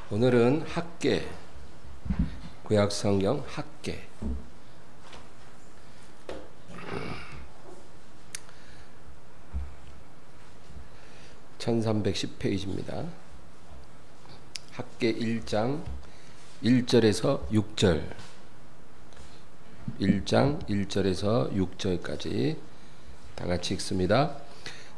오늘은 학계, 구약성경 학계 1310페이지입니다. 학계 1장 1절에서 6절 1장 1절에서 6절까지 다같이 읽습니다.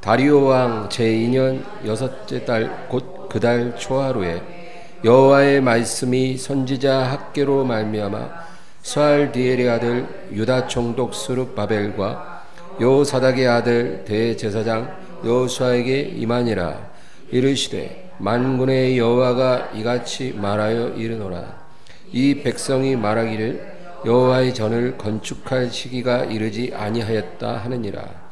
다리오 왕 제2년 여섯째 달 곧 그 달 초하루에 여호와의 말씀이 선지자 학계로 말미암아 스알디엘의 아들 유다 총독 스룹바벨과 여호사닥의 아들 대제사장 여호수아에게 임하니라. 이르시되 만군의 여호와가 이같이 말하여 이르노라. 이 백성이 말하기를 여호와의 전을 건축할 시기가 이르지 아니하였다 하느니라.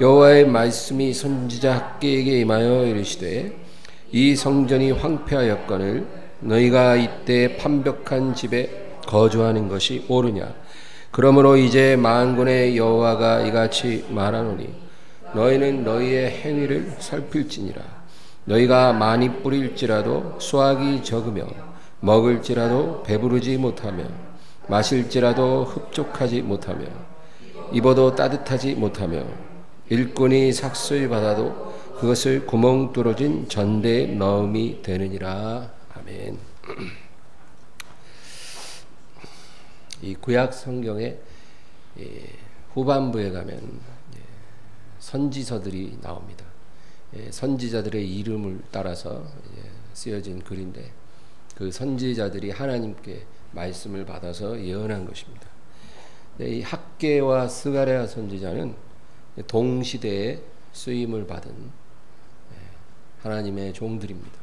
여호와의 말씀이 선지자 학계에게 임하여 이르시되 이 성전이 황폐하였거늘 너희가 이때 판벽한 집에 거주하는 것이 옳으냐. 그러므로 이제 만군의 여호와가 이같이 말하노니 너희는 너희의 행위를 살필지니라. 너희가 많이 뿌릴지라도 수확이 적으며 먹을지라도 배부르지 못하며 마실지라도 흡족하지 못하며 입어도 따뜻하지 못하며 일꾼이 삭슬 받아도 그것을 구멍 뚫어진 전대에 넣음이 되느니라. 아멘. 이 구약 성경의 후반부에 가면 선지서들이 나옵니다. 선지자들의 이름을 따라서 쓰여진 글인데 그 선지자들이 하나님께 말씀을 받아서 예언한 것입니다. 이 학계와 스가랴 선지자는 동시대에 쓰임을 받은 하나님의 종들입니다.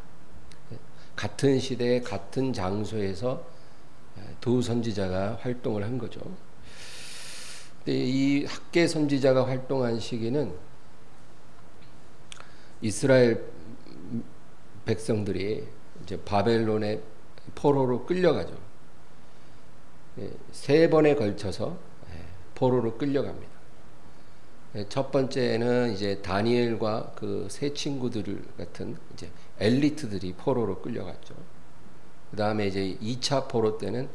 같은 시대에 같은 장소에서 두 선지자가 활동을 한 거죠. 이 학계 선지자가 활동한 시기는 이스라엘 백성들이 이제 바벨론의 포로로 끌려가죠. 세 번에 걸쳐서 포로로 끌려갑니다. 첫 번째는 이제 다니엘과 그 세 친구들 같은 이제 엘리트들이 포로로 끌려갔죠. 그 다음에 이제 2차 포로 때는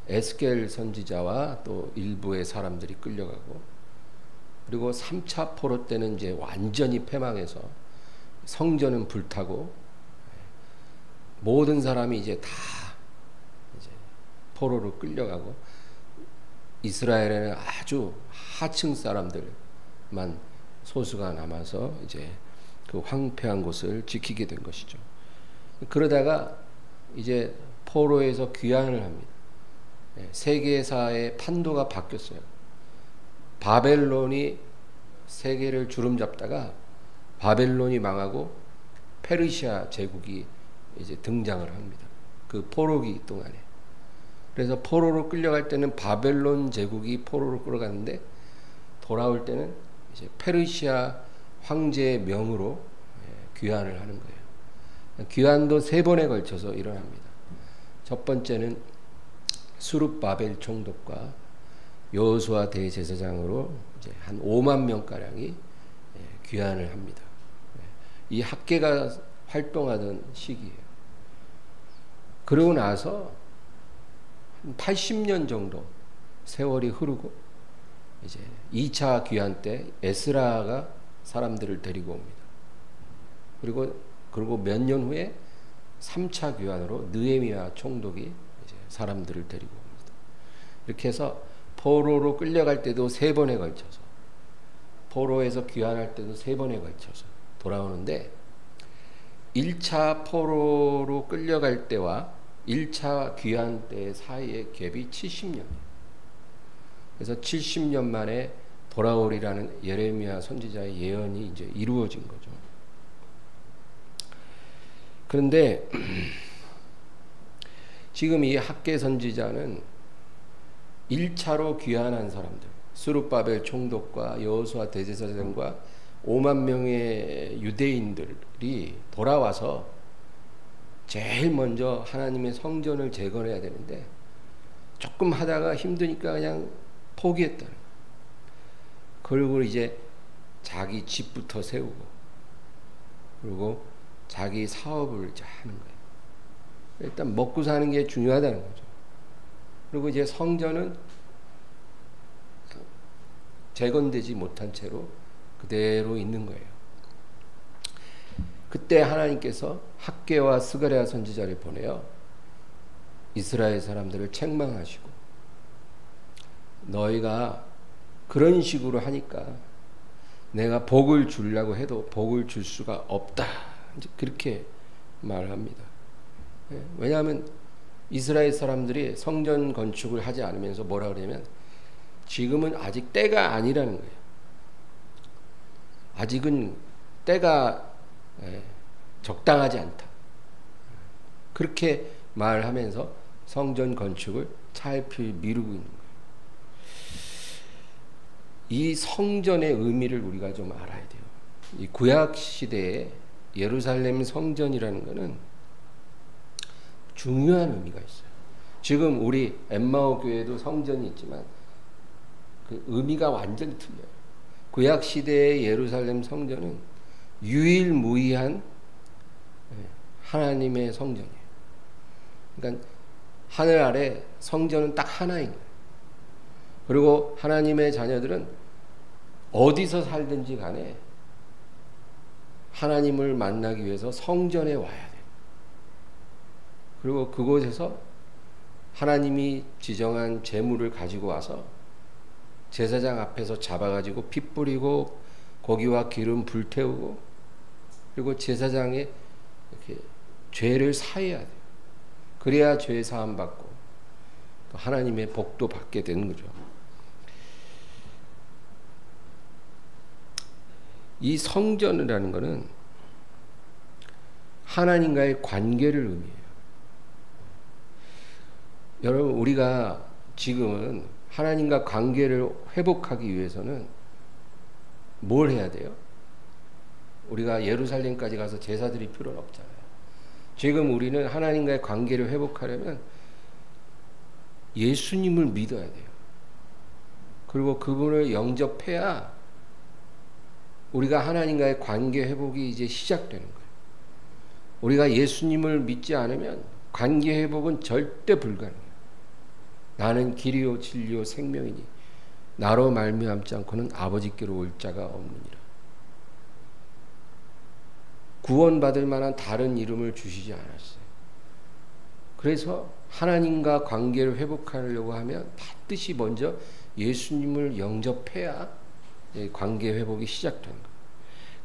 에스겔 선지자와 또 일부의 사람들이 끌려가고, 그리고 3차 포로 때는 이제 완전히 패망해서 성전은 불타고 모든 사람이 이제 다 이제 포로로 끌려가고 이스라엘에는 아주 하층 사람들만 소수가 남아서 이제 그 황폐한 곳을 지키게 된 것이죠. 그러다가 이제 포로에서 귀환을 합니다. 세계사의 판도가 바뀌었어요. 바벨론이 세계를 주름잡다가 바벨론이 망하고 페르시아 제국이 이제 등장을 합니다. 그 포로기 동안에. 그래서 포로로 끌려갈 때는 바벨론 제국이 포로로 끌어갔는데 돌아올 때는 이제 페르시아 황제의 명으로 귀환을 하는 거예요. 귀환도 세 번에 걸쳐서 일어납니다. 첫 번째는 스룹바벨 총독과 여호수아 대제사장으로 이제 한 5만 명 가량이 귀환을 합니다. 이 학계가 활동하던 시기예요. 그러고 나서 한 80년 정도 세월이 흐르고 이제 2차 귀환 때 에스라가 사람들을 데리고 옵니다. 그리고 몇 년 후에 3차 귀환으로 느헤미야 총독이 이제 사람들을 데리고 옵니다. 이렇게 해서 포로로 끌려갈 때도 세 번에 걸쳐서, 포로에서 귀환할 때도 세 번에 걸쳐서 돌아오는데 1차 포로로 끌려갈 때와 1차 귀환 때 사이의 갭이 70년이에요. 그래서 70년 만에 돌아오리라는 예레미야 선지자의 예언이 이제 이루어진 거죠. 그런데 지금 이 학계 선지자는 1차로 귀환한 사람들, 스룹바벨 총독과 여호수아 대제사장과 5만 명의 유대인들이 돌아와서 제일 먼저 하나님의 성전을 재건해야 되는데 조금 하다가 힘드니까 그냥 포기했다는 거예요. 그리고 이제 자기 집부터 세우고 그리고 자기 사업을 이제 하는 거예요. 일단 먹고 사는 게 중요하다는 거죠. 그리고 이제 성전은 재건되지 못한 채로 그대로 있는 거예요. 그때 하나님께서 학개와 스가랴 선지자를 보내어 이스라엘 사람들을 책망하시고, 너희가 그런 식으로 하니까 내가 복을 주려고 해도 복을 줄 수가 없다, 이제 그렇게 말합니다. 왜냐하면 이스라엘 사람들이 성전 건축을 하지 않으면서 뭐라 그러냐면, 지금은 아직 때가 아니라는 거예요. 아직은 때가 적당하지 않다, 그렇게 말하면서 성전 건축을 차일피일 미루고 있는 거예요. 이 성전의 의미를 우리가 좀 알아야 돼요. 이 구약 시대에 예루살렘 성전이라는 것은 중요한 의미가 있어요. 지금 우리 엠마오 교회도 성전이 있지만 그 의미가 완전히 틀려요. 구약 시대의 예루살렘 성전은 유일무이한 하나님의 성전이에요. 그러니까 하늘 아래 성전은 딱 하나인 거예요. 그리고 하나님의 자녀들은 어디서 살든지 간에 하나님을 만나기 위해서 성전에 와야 돼요. 그리고 그곳에서 하나님이 지정한 제물을 가지고 와서 제사장 앞에서 잡아가지고 피 뿌리고 고기와 기름 불태우고, 그리고 제사장의 이렇게 죄를 사해야 돼요. 그래야 죄 사함 받고 또 하나님의 복도 받게 되는 거죠. 이 성전이라는 것은 하나님과의 관계를 의미해요. 여러분, 우리가 지금은 하나님과 관계를 회복하기 위해서는 뭘 해야 돼요? 우리가 예루살렘까지 가서 제사 드릴 필요는 없잖아요. 지금 우리는 하나님과의 관계를 회복하려면 예수님을 믿어야 돼요. 그리고 그분을 영접해야 우리가 하나님과의 관계 회복이 이제 시작되는 거예요. 우리가 예수님을 믿지 않으면 관계 회복은 절대 불가능해요. 나는 길이요 진리요 생명이니 나로 말미암지 않고는 아버지께로 올 자가 없느니라. 구원받을 만한 다른 이름을 주시지 않았어요. 그래서 하나님과 관계를 회복하려고 하면 반드시 먼저 예수님을 영접해야 관계 회복이 시작되는 거예요.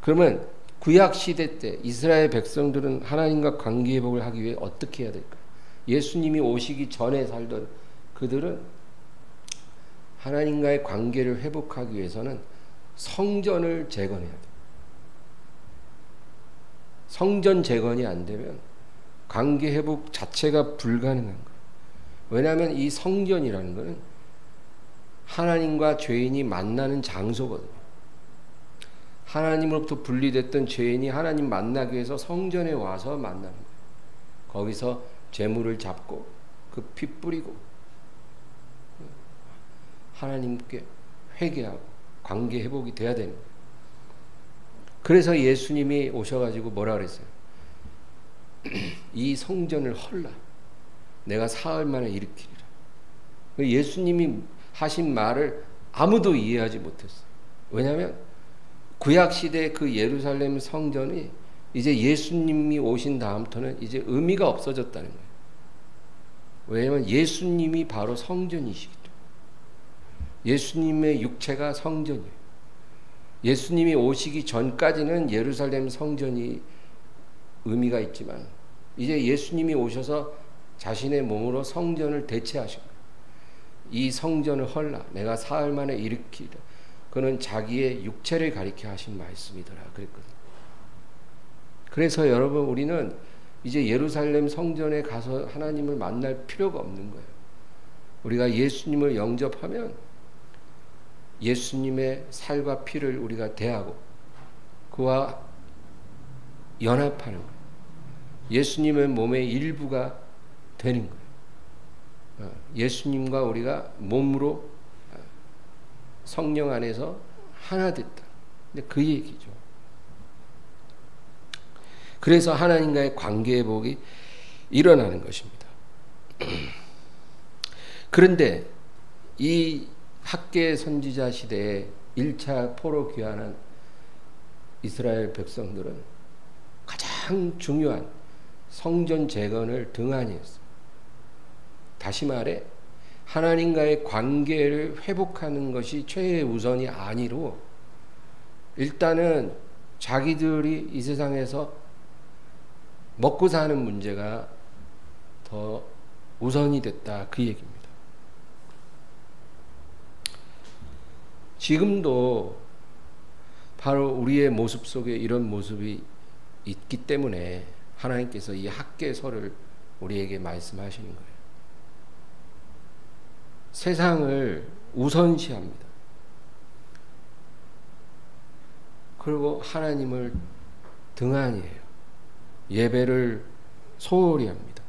그러면 구약 시대 때 이스라엘 백성들은 하나님과 관계 회복을 하기 위해 어떻게 해야 될까요? 예수님이 오시기 전에 살던 그들은 하나님과의 관계를 회복하기 위해서는 성전을 재건해야 돼요. 성전 재건이 안 되면 관계 회복 자체가 불가능한 거예요. 왜냐하면 이 성전이라는 것은 하나님과 죄인이 만나는 장소거든요. 하나님으로부터 분리됐던 죄인이 하나님 만나기 위해서 성전에 와서 만나는 거예요. 거기서 제물을 잡고 그 피 뿌리고 하나님께 회개하고 관계 회복이 돼야 되는 거예요. 그래서 예수님이 오셔가지고 뭐라 그랬어요? 이 성전을 헐라 내가 사흘 만에 일으키리라. 예수님이 하신 말을 아무도 이해하지 못했어요. 왜냐하면 구약시대 그 예루살렘 성전이 이제 예수님이 오신 다음부터는 이제 의미가 없어졌다는 거예요. 왜냐하면 예수님이 바로 성전이시기 때문에. 예수님의 육체가 성전이에요. 예수님이 오시기 전까지는 예루살렘 성전이 의미가 있지만 이제 예수님이 오셔서 자신의 몸으로 성전을 대체하신 거예요. 이 성전을 헐라 내가 사흘 만에 일으키리라. 그는 자기의 육체를 가리켜 하신 말씀이더라 그랬거든요. 그래서 여러분, 우리는 이제 예루살렘 성전에 가서 하나님을 만날 필요가 없는 거예요. 우리가 예수님을 영접하면 예수님의 살과 피를 우리가 대하고 그와 연합하는 거예요. 예수님의 몸의 일부가 되는 거예요. 예수님과 우리가 몸으로 성령 안에서 하나 됐다. 근데 그 얘기죠. 그래서 하나님과의 관계 회복이 일어나는 것입니다. 그런데 이 학계 선지자 시대에 1차 포로 귀환한 이스라엘 백성들은 가장 중요한 성전 재건을 등한히 했어요. 다시 말해 하나님과의 관계를 회복하는 것이 최우선이 아니로 일단은 자기들이 이 세상에서 먹고 사는 문제가 더 우선이 됐다, 그 얘기입니다. 지금도 바로 우리의 모습 속에 이런 모습이 있기 때문에 하나님께서 이 학개서를 우리에게 말씀하시는 거예요. 세상을 우선시합니다. 그리고 하나님을 등한히 해요. 예배를 소홀히 합니다.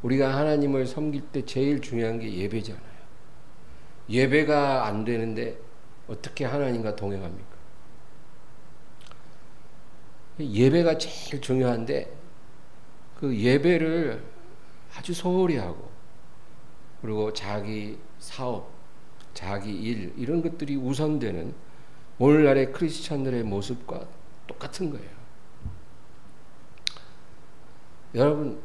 우리가 하나님을 섬길 때 제일 중요한 게 예배잖아요. 예배가 안 되는데 어떻게 하나님과 동행합니까? 예배가 제일 중요한데 그 예배를 아주 소홀히 하고, 그리고 자기 사업, 자기 일, 이런 것들이 우선되는 오늘날의 크리스찬들의 모습과 똑같은 거예요. 여러분,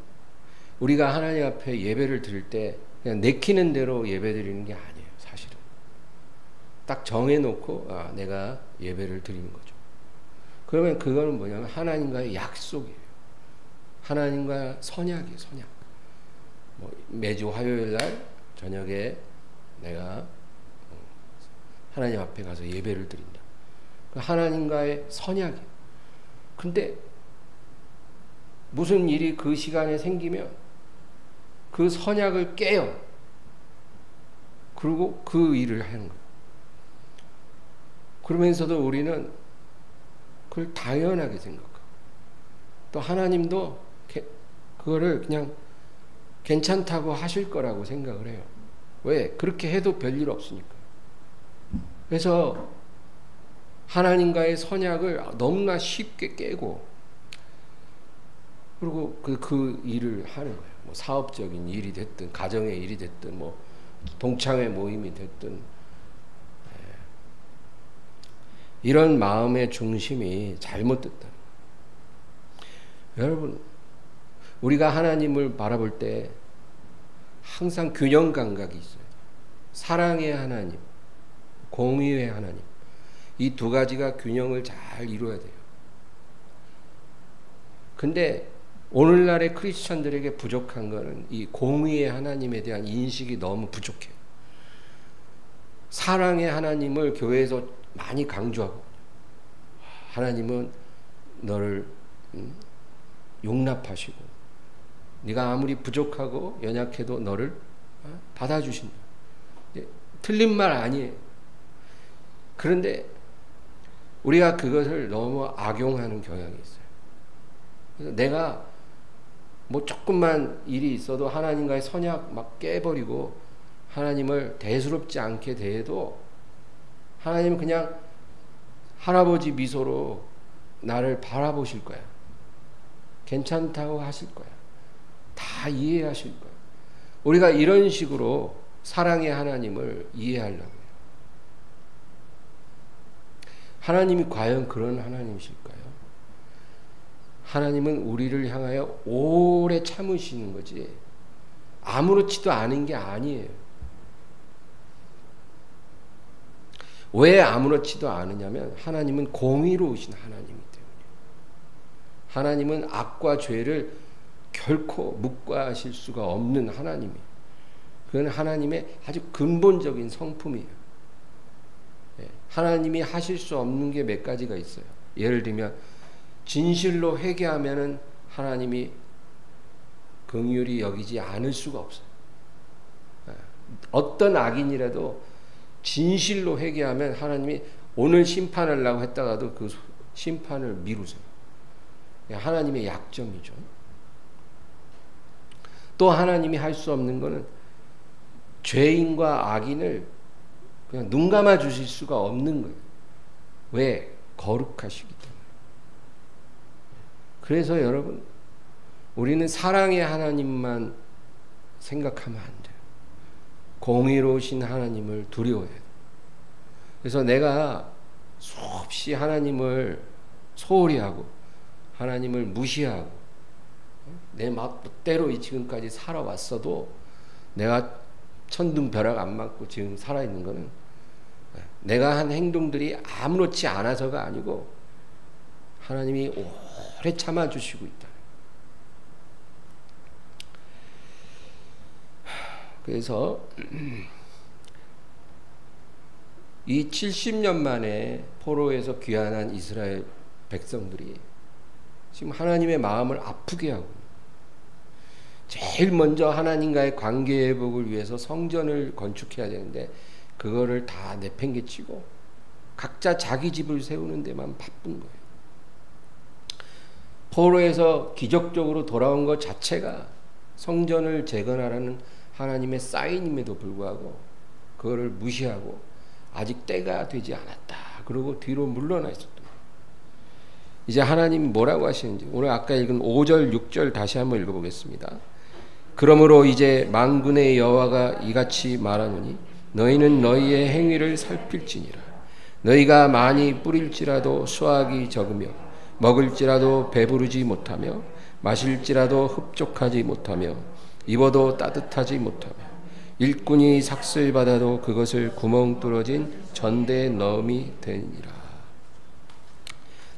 우리가 하나님 앞에 예배를 드릴 때 그냥 내키는 대로 예배 드리는 게 아니에요. 사실은 딱 정해놓고 내가 예배를 드리는 거죠. 그러면 그거는 뭐냐면 하나님과의 약속이에요. 하나님과 선약이에요. 선약. 매주 화요일 날 저녁에 내가 하나님 앞에 가서 예배를 드린다. 하나님과의 선약이에요. 근데 무슨 일이 그 시간에 생기면 그 선약을 깨요. 그리고 그 일을 하는 거예요. 그러면서도 우리는 그걸 당연하게 생각하고, 또 하나님도 그거를 그냥 괜찮다고 하실 거라고 생각을 해요. 왜? 그렇게 해도 별일 없으니까. 그래서 하나님과의 선약을 너무나 쉽게 깨고, 그리고 그 일을 하는 거예요. 사업적인 일이 됐든, 가정의 일이 됐든, 동창회 모임이 됐든, 이런 마음의 중심이 잘못됐다. 여러분, 우리가 하나님을 바라볼 때 항상 균형 감각이 있어요. 사랑의 하나님, 공의의 하나님, 이 두 가지가 균형을 잘 이루어야 돼요. 근데 오늘날의 크리스찬들에게 부족한 것은 이 공의의 하나님에 대한 인식이 너무 부족해요. 사랑의 하나님을 교회에서 많이 강조하고, 하나님은 너를 용납하시고, 네가 아무리 부족하고 연약해도 너를 받아주신다. 틀린 말 아니에요. 그런데 우리가 그것을 너무 악용하는 경향이 있어요. 그래서 내가 조금만 일이 있어도 하나님과의 선약 막 깨버리고 하나님을 대수롭지 않게 대해도 하나님은 그냥 할아버지 미소로 나를 바라보실 거야. 괜찮다고 하실 거야. 다 이해하실 거야. 우리가 이런 식으로 사랑의 하나님을 이해하려고 해요. 하나님이 과연 그런 하나님이실까요? 하나님은 우리를 향하여 오래 참으시는 거지 아무렇지도 않은 게 아니에요. 왜 아무렇지도 않으냐면 하나님은 공의로우신 하나님이기 때문에. 하나님은 악과 죄를 결코 묵과하실 수가 없는 하나님이에요. 그건 하나님의 아주 근본적인 성품이에요. 하나님이 하실 수 없는 게 몇 가지가 있어요. 예를 들면 진실로 회개하면은 하나님이 긍휼히 여기지 않을 수가 없어요. 어떤 악인이라도 진실로 회개하면 하나님이 오늘 심판하려고 했다가도 그 심판을 미루세요. 하나님의 약점이죠. 또 하나님이 할 수 없는 것은 죄인과 악인을 그냥 눈 감아 주실 수가 없는 거예요. 왜? 거룩하시기 때문에. 그래서 여러분, 우리는 사랑의 하나님만 생각하면 안 돼요. 공의로우신 하나님을 두려워해야 돼요. 그래서 내가 수없이 하나님을 소홀히 하고 하나님을 무시하고 내 멋대로 지금까지 살아왔어도 내가 천둥벼락 안 맞고 지금 살아있는 거는 내가 한 행동들이 아무렇지 않아서가 아니고 하나님이 오래 참아주시고 있다. 그래서 이 70년 만에 포로에서 귀환한 이스라엘 백성들이 지금 하나님의 마음을 아프게 하고 제일 먼저 하나님과의 관계 회복을 위해서 성전을 건축해야 되는데 그거를 다 내팽개치고 각자 자기 집을 세우는 데만 바쁜 거예요. 포로에서 기적적으로 돌아온 것 자체가 성전을 재건하라는 하나님의 사인임에도 불구하고 그거를 무시하고 아직 때가 되지 않았다. 그러고 뒤로 물러나 있었던 거예요. 이제 하나님 뭐라고 하시는지 오늘 아까 읽은 5절 6절 다시 한번 읽어보겠습니다. 그러므로 이제 만군의 여호와가 이같이 말하노니 너희는 너희의 행위를 살필지니라. 너희가 많이 뿌릴지라도 수확이 적으며 먹을지라도 배부르지 못하며 마실지라도 흡족하지 못하며 입어도 따뜻하지 못하며 일꾼이 삭슬 받아도 그것을 구멍 뚫어진 전대에 넣음이 되니라.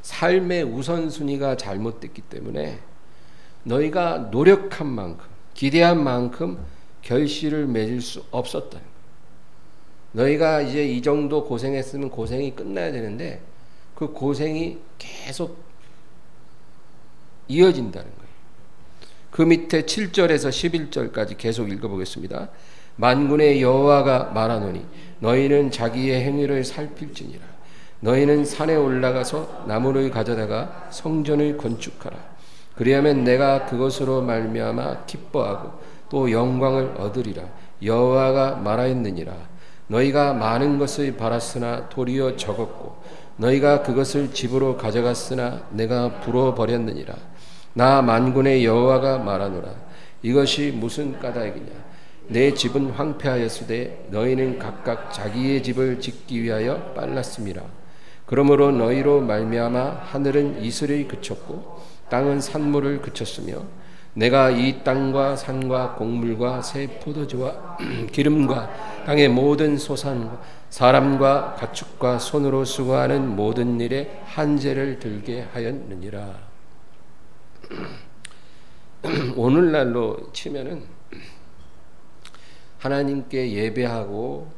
삶의 우선순위가 잘못됐기 때문에 너희가 노력한 만큼 기대한 만큼 결실을 맺을 수 없었다. 너희가 이제 이 정도 고생했으면 고생이 끝나야 되는데 그 고생이 계속 이어진다는 거예요. 그 밑에 7절에서 11절까지 계속 읽어보겠습니다. 만군의 여호와가 말하노니 너희는 자기의 행위를 살필지니라. 너희는 산에 올라가서 나무를 가져다가 성전을 건축하라. 그리하면 내가 그것으로 말미암아 기뻐하고 또 영광을 얻으리라. 여호와가 말하였느니라. 너희가 많은 것을 바랐으나 도리어 적었고 너희가 그것을 집으로 가져갔으나 내가 불어버렸느니라. 나 만군의 여호와가 말하노라. 이것이 무슨 까닭이냐. 내 집은 황폐하였으되 너희는 각각 자기의 집을 짓기 위하여 빨랐음이라. 그러므로 너희로 말미암아 하늘은 이슬을 그쳤고 땅은 산물을 그쳤으며 내가 이 땅과 산과 곡물과 새 포도주와 기름과 땅의 모든 소산과 사람과 가축과 손으로 수고하는 모든 일에 한재를 들게 하였느니라. 오늘날로 치면은 하나님께 예배하고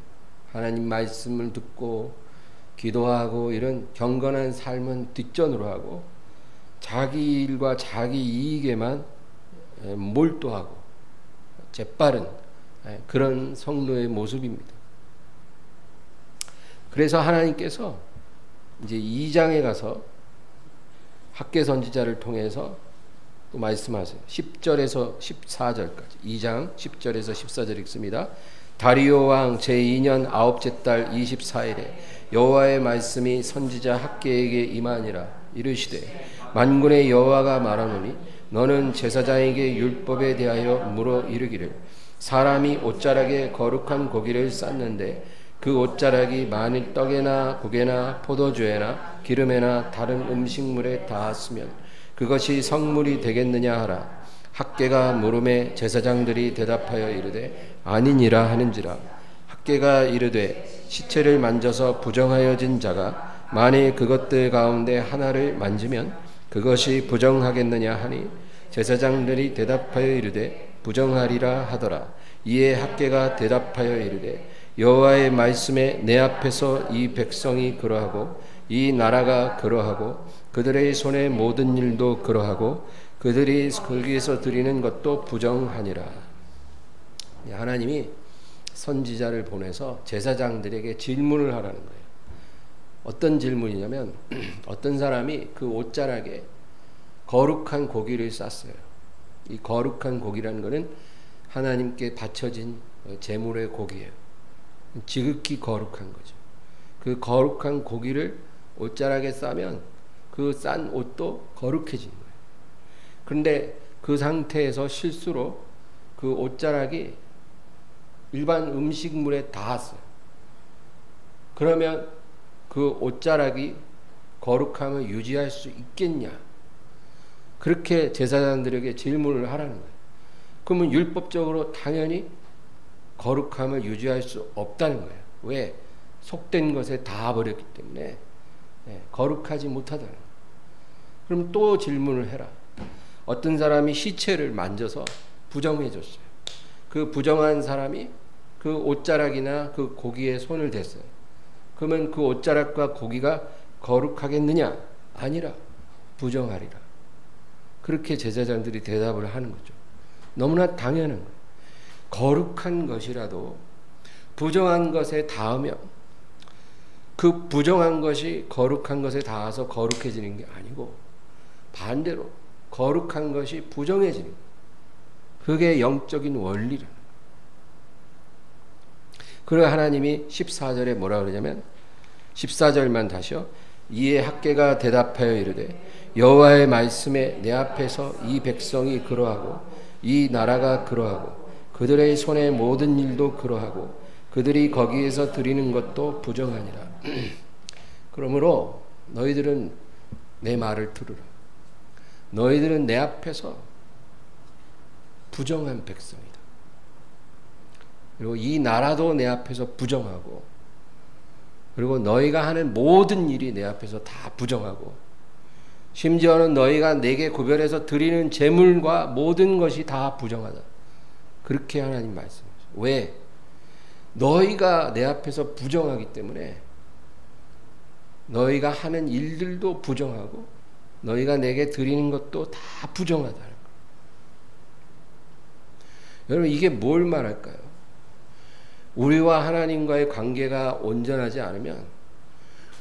하나님 말씀을 듣고 기도하고 이런 경건한 삶은 뒷전으로 하고 자기 일과 자기 이익에만 몰두하고 재빠른 그런 성도의 모습입니다. 그래서 하나님께서 이제 2장에 가서 학개 선지자를 통해서 또 말씀하세요. 10절에서 14절까지 2장 10절에서 14절 읽습니다. 다리오 왕 제2년 9째 달 24일에 여호와의 말씀이 선지자 학개에게 임하니라. 이르시되 만군의 여호와가 말하노니 너는 제사장에게 율법에 대하여 물어 이르기를 사람이 옷자락에 거룩한 고기를 쌓는데 그 옷자락이 만일 떡에나 국에나 포도주에나 기름에나 다른 음식물에 닿았으면 그것이 성물이 되겠느냐 하라. 학개가 물음에 제사장들이 대답하여 이르되 아니니라 하는지라. 학개가 이르되 시체를 만져서 부정하여진 자가 만일 그것들 가운데 하나를 만지면 그것이 부정하겠느냐 하니 제사장들이 대답하여 이르되 부정하리라 하더라. 이에 학개가 대답하여 이르되 여호와의 말씀에 내 앞에서 이 백성이 그러하고 이 나라가 그러하고 그들의 손의 모든 일도 그러하고 그들이 거기에서 드리는 것도 부정하니라. 하나님이 선지자를 보내서 제사장들에게 질문을 하라는 거예요. 어떤 질문이냐면 어떤 사람이 그 옷자락에 거룩한 고기를 쌌어요. 이 거룩한 고기라는 것은 하나님께 바쳐진 제물의 고기예요. 지극히 거룩한 거죠. 그 거룩한 고기를 옷자락에 싸면 그 싼 옷도 거룩해지는 거예요. 그런데 그 상태에서 실수로 그 옷자락이 일반 음식물에 닿았어요. 그러면 그 옷자락이 거룩함을 유지할 수 있겠냐? 그렇게 제사장들에게 질문을 하라는 거예요. 그러면 율법적으로 당연히 거룩함을 유지할 수 없다는 거예요. 왜? 속된 것에 닿아버렸기 때문에 거룩하지 못하다는 거예요. 그럼 또 질문을 해라. 어떤 사람이 시체를 만져서 부정해 줬어요. 그 부정한 사람이 그 옷자락이나 그 고기에 손을 댔어요. 그러면 그 옷자락과 고기가 거룩하겠느냐? 아니라 부정하리라. 그렇게 제사장들이 대답을 하는 거죠. 너무나 당연한 거예요. 거룩한 것이라도 부정한 것에 닿으면 그 부정한 것이 거룩한 것에 닿아서 거룩해지는 게 아니고 반대로 거룩한 것이 부정해지는 거예요. 그게 영적인 원리라는 거예요. 그리고 하나님이 14절에 뭐라 그러냐면 14절만 다시요. 이에 학개가 대답하여 이르되 여호와의 말씀에 내 앞에서 이 백성이 그러하고 이 나라가 그러하고 그들의 손의 모든 일도 그러하고 그들이 거기에서 드리는 것도 부정하니라. 그러므로 너희들은 내 말을 들으라. 너희들은 내 앞에서 부정한 백성이다. 그리고 이 나라도 내 앞에서 부정하고 그리고 너희가 하는 모든 일이 내 앞에서 다 부정하고 심지어는 너희가 내게 구별해서 드리는 제물과 모든 것이 다 부정하다. 그렇게 하나님 말씀하세요. 왜? 너희가 내 앞에서 부정하기 때문에 너희가 하는 일들도 부정하고 너희가 내게 드리는 것도 다 부정하다는 거예요. 여러분 이게 뭘 말할까요? 우리와 하나님과의 관계가 온전하지 않으면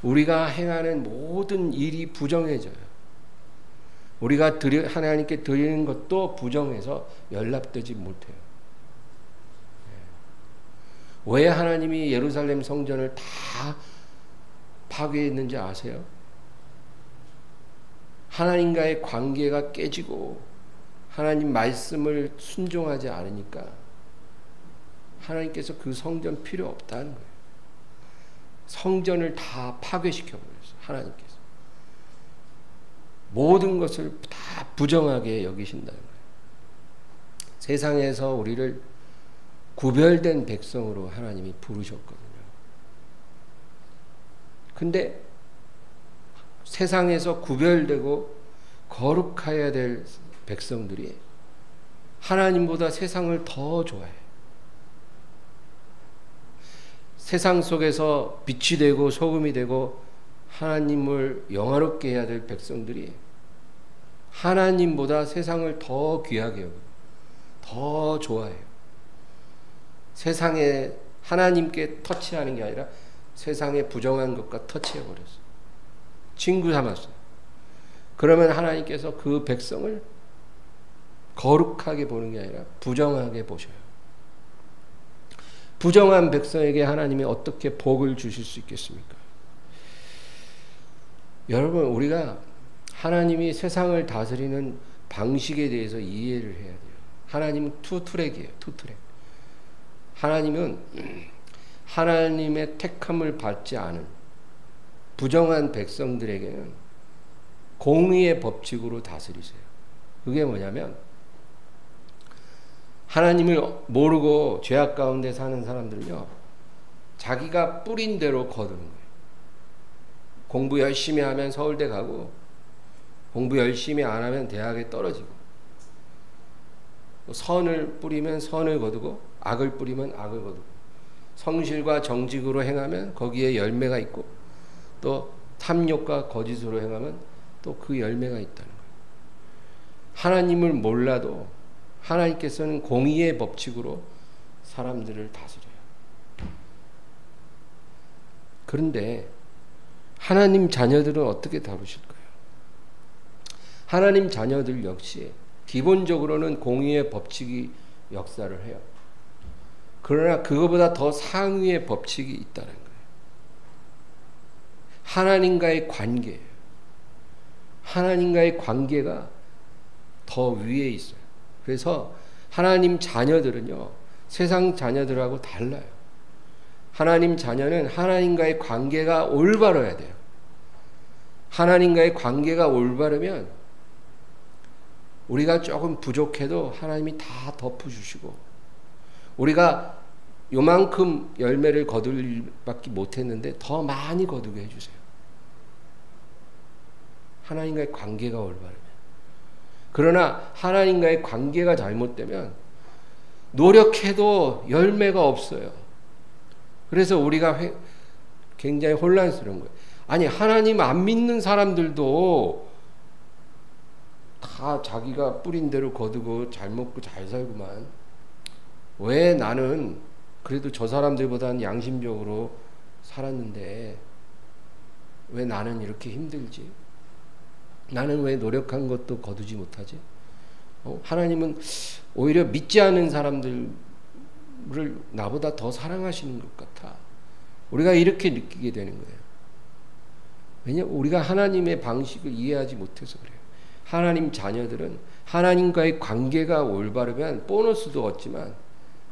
우리가 행하는 모든 일이 부정해져요. 우리가 하나님께 드리는 것도 부정해서 연락되지 못해요. 왜 하나님이 예루살렘 성전을 다 파괴했는지 아세요? 하나님과의 관계가 깨지고 하나님 말씀을 순종하지 않으니까 하나님께서 그 성전 필요 없다는 거예요. 성전을 다 파괴시켜버렸어요. 하나님께서. 모든 것을 다 부정하게 여기신다는 거예요. 세상에서 우리를 구별된 백성으로 하나님이 부르셨거든요. 근데 세상에서 구별되고 거룩해야 될 백성들이 하나님보다 세상을 더 좋아해요. 세상 속에서 빛이 되고 소금이 되고 하나님을 영화롭게 해야 될 백성들이 하나님보다 세상을 더 귀하게 여기고 더 좋아해요. 세상에 하나님께 터치하는 게 아니라 세상에 부정한 것과 터치해버렸어요. 친구 삼았어요. 그러면 하나님께서 그 백성을 거룩하게 보는 게 아니라 부정하게 보셔요. 부정한 백성에게 하나님이 어떻게 복을 주실 수 있겠습니까? 여러분 우리가 하나님이 세상을 다스리는 방식에 대해서 이해를 해야 돼요. 하나님은 투트랙이에요. 투트랙. 하나님은 하나님의 택함을 받지 않은 부정한 백성들에게는 공의의 법칙으로 다스리세요. 그게 뭐냐면 하나님을 모르고 죄악 가운데 사는 사람들은요, 자기가 뿌린 대로 거두는 거예요. 공부 열심히 하면 서울대 가고, 공부 열심히 안 하면 대학에 떨어지고, 선을 뿌리면 선을 거두고, 악을 뿌리면 악을 거두고, 성실과 정직으로 행하면 거기에 열매가 있고, 또 탐욕과 거짓으로 행하면 또 그 열매가 있다는 거예요. 하나님을 몰라도 하나님께서는 공의의 법칙으로 사람들을 다스려요. 그런데 하나님 자녀들은 어떻게 다루실까요? 하나님 자녀들 역시 기본적으로는 공의의 법칙이 역사를 해요. 그러나 그거보다 더 상위의 법칙이 있다는 거예요. 하나님과의 관계예요. 하나님과의 관계가 더 위에 있어요. 그래서 하나님 자녀들은요, 세상 자녀들하고 달라요. 하나님 자녀는 하나님과의 관계가 올바라야 돼요. 하나님과의 관계가 올바르면 우리가 조금 부족해도 하나님이 다 덮어주시고, 우리가 요만큼 열매를 거둘 밖에 못했는데 더 많이 거두게 해주세요. 하나님과의 관계가 올바르면. 그러나 하나님과의 관계가 잘못되면 노력해도 열매가 없어요. 그래서 우리가 굉장히 혼란스러운 거예요. 아니, 하나님 안 믿는 사람들도 다 자기가 뿌린 대로 거두고 잘 먹고 잘 살구만. 왜 나는 그래도 저 사람들보다는 양심적으로 살았는데 왜 나는 이렇게 힘들지? 나는 왜 노력한 것도 거두지 못하지? 하나님은 오히려 믿지 않은 사람들을 나보다 더 사랑하시는 것 같아. 우리가 이렇게 느끼게 되는 거예요. 왜냐하면 우리가 하나님의 방식을 이해하지 못해서 그래요. 하나님 자녀들은 하나님과의 관계가 올바르면 보너스도 얻지만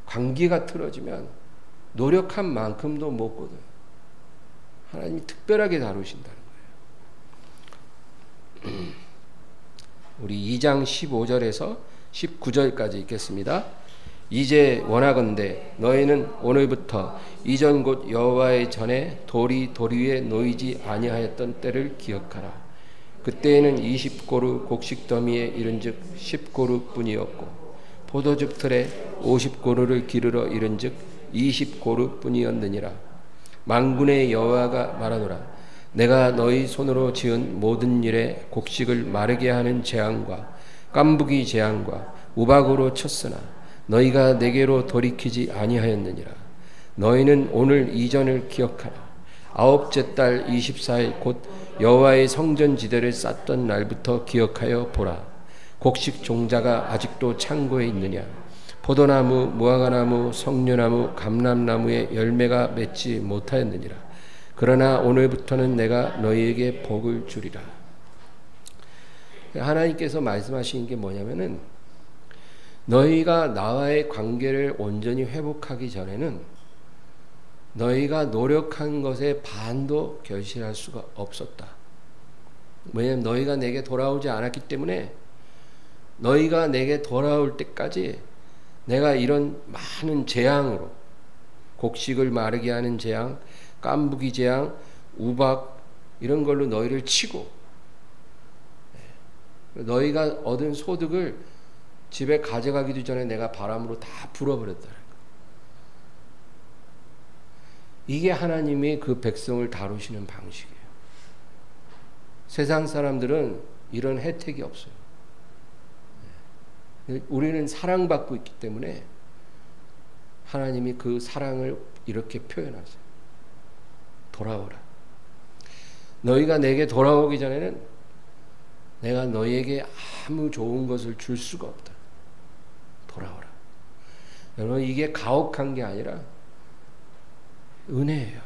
관계가 틀어지면 노력한 만큼도 못 거둬요. 하나님이 특별하게 다루신다는 거예요. 우리 2장 15절에서 19절까지 읽겠습니다. 이제 원하건대 너희는 오늘부터 이전 곧 여호와의 전에 돌이 돌 위에 놓이지 아니하였던 때를 기억하라. 그때에는 20고루 곡식 더미에 이른즉 10고루 뿐이었고 포도즙 틀에 50고루를 기르러 이른즉 20고루 뿐이었느니라. 만군의 여호와가 말하노라. 내가 너희 손으로 지은 모든 일에 곡식을 마르게 하는 재앙과 깐부기 재앙과 우박으로 쳤으나 너희가 내게로 돌이키지 아니하였느니라. 너희는 오늘 이전을 기억하라. 아홉째 달 24일 곧 여호와의 성전 지대를 쌓던 날부터 기억하여 보라. 곡식 종자가 아직도 창고에 있느냐? 포도나무, 무화과나무, 석류나무, 감람나무에 열매가 맺지 못하였느니라. 그러나 오늘부터는 내가 너희에게 복을 주리라. 하나님께서 말씀하시는 게 뭐냐면은 너희가 나와의 관계를 온전히 회복하기 전에는 너희가 노력한 것에 반도 결실할 수가 없었다. 왜냐하면 너희가 내게 돌아오지 않았기 때문에 너희가 내게 돌아올 때까지 내가 이런 많은 재앙으로 곡식을 마르게 하는 재앙, 깐부기 재앙, 우박 이런 걸로 너희를 치고 너희가 얻은 소득을 집에 가져가기도 전에 내가 바람으로 다 불어버렸다는 거예요. 이게 하나님이 그 백성을 다루시는 방식이에요. 세상 사람들은 이런 혜택이 없어요. 우리는 사랑받고 있기 때문에 하나님이 그 사랑을 이렇게 표현하세요. 돌아오라. 너희가 내게 돌아오기 전에는 내가 너희에게 아무 좋은 것을 줄 수가 없다. 돌아오라. 여러분, 이게 가혹한 게 아니라 은혜예요.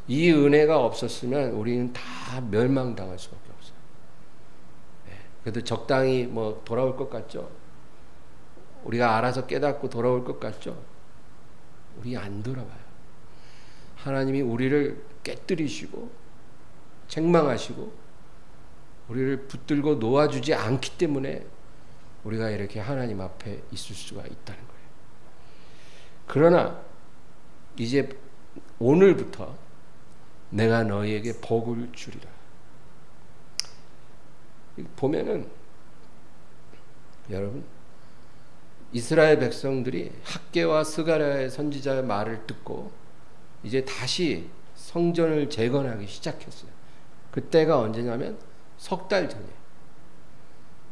이 은혜가 없었으면 우리는 다 멸망당할 수밖에 없어요. 그래도 적당히 뭐 돌아올 것 같죠? 우리가 알아서 깨닫고 돌아올 것 같죠? 우리 안 돌아와요. 하나님이 우리를 깨뜨리시고 책망하시고 우리를 붙들고 놓아주지 않기 때문에 우리가 이렇게 하나님 앞에 있을 수가 있다는 거예요. 그러나 이제 오늘부터 내가 너희에게 복을 주리라. 보면은 여러분, 이스라엘 백성들이 학개와 스가랴의 선지자의 말을 듣고 이제 다시 성전을 재건하기 시작했어요. 그때가 언제냐면 석 달 전이에요.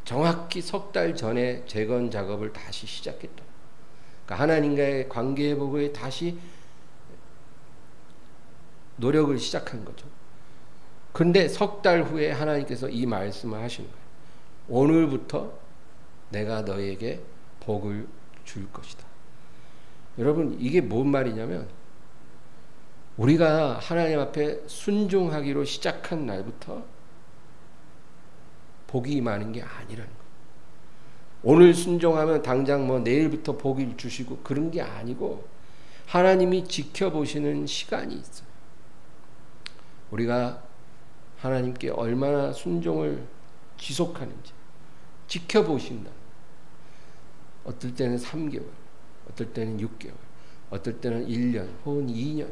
정확히 석 달 전에 재건 작업을 다시 시작했다. 그러니까 하나님과의 관계 회복에 다시 노력을 시작한 거죠. 근데 석 달 후에 하나님께서 이 말씀을 하시는 거예요. 오늘부터 내가 너희에게 복을 줄 것이다. 여러분, 이게 뭔 말이냐면 우리가 하나님 앞에 순종하기로 시작한 날부터 복이 임하는 게 아니라는 거예요. 오늘 순종하면 당장 뭐 내일부터 복을 주시고 그런 게 아니고 하나님이 지켜보시는 시간이 있어요. 우리가 하나님께 얼마나 순종을 지속하는지 지켜보신다. 어떨 때는 3개월, 어떨 때는 6개월, 어떨 때는 1년 혹은 2년.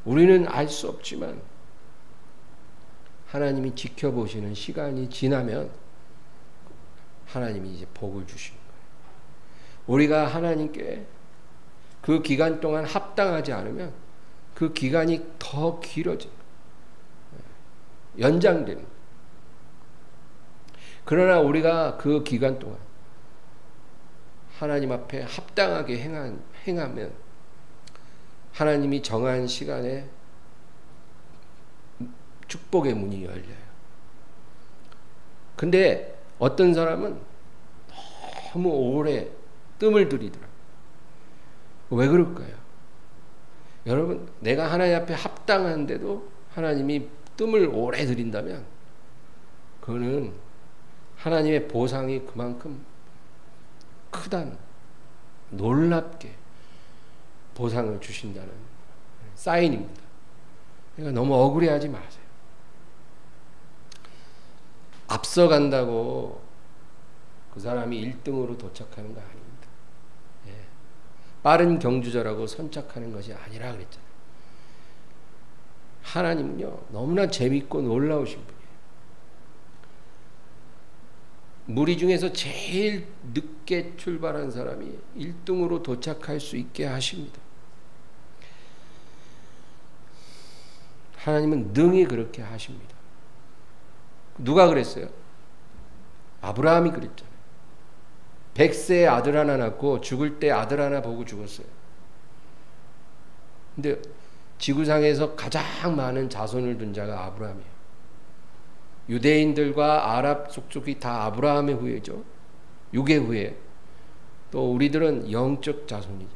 우리는 알 수 없지만 하나님이 지켜보시는 시간이 지나면 하나님이 이제 복을 주시는 거예요. 우리가 하나님께 그 기간 동안 합당하지 않으면 그 기간이 더 길어져요. 연장되는 거예요. 그러나 우리가 그 기간 동안 하나님 앞에 합당하게 행하면 하나님이 정한 시간에 축복의 문이 열려요. 근데 어떤 사람은 너무 오래 뜸을 들이더라고요. 왜 그럴까요? 여러분, 내가 하나님 앞에 합당한데도 하나님이 뜸을 오래 들인다면 그거는 하나님의 보상이 그만큼 크다는, 놀랍게 보상을 주신다는 사인입니다. 그러니까 너무 억울해하지 마세요. 앞서간다고 그 사람이 1등으로 도착하는 거 아닙니다. 예. 빠른 경주자라고 선착하는 것이 아니라 그랬잖아요. 하나님은요, 너무나 재밌고 놀라우신 분이에요. 무리 중에서 제일 늦게 출발한 사람이 1등으로 도착할 수 있게 하십니다. 하나님은 능히 그렇게 하십니다. 누가 그랬어요? 아브라함이 그랬잖아요. 100세에 아들 하나 낳고 죽을 때 아들 하나 보고 죽었어요. 근데 지구상에서 가장 많은 자손을 둔 자가 아브라함이에요. 유대인들과 아랍 속족이 다 아브라함의 후예죠. 육의 후예. 또 우리들은 영적 자손이죠.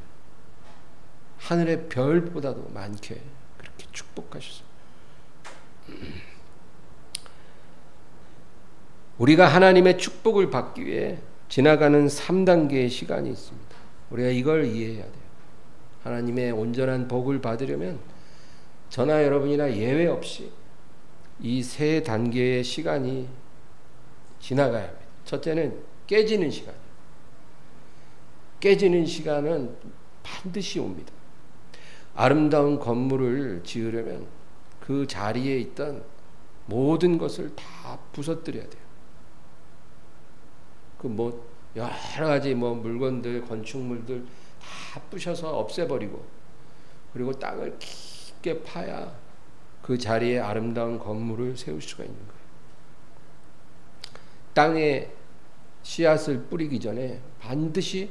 하늘의 별보다도 많게 그렇게 축복하셨어요. 우리가 하나님의 축복을 받기 위해 지나가는 3단계의 시간이 있습니다. 우리가 이걸 이해해야 돼요. 하나님의 온전한 복을 받으려면 저나 여러분이나 예외 없이 이 3단계의 시간이 지나가야 합니다. 첫째는 깨지는 시간이에요. 깨지는 시간은 반드시 옵니다. 아름다운 건물을 지으려면 그 자리에 있던 모든 것을 다 부서뜨려야 돼요. 그 여러 가지 물건들, 건축물들 다 부셔서 없애버리고, 그리고 땅을 깊게 파야 그 자리에 아름다운 건물을 세울 수가 있는 거예요. 땅에 씨앗을 뿌리기 전에 반드시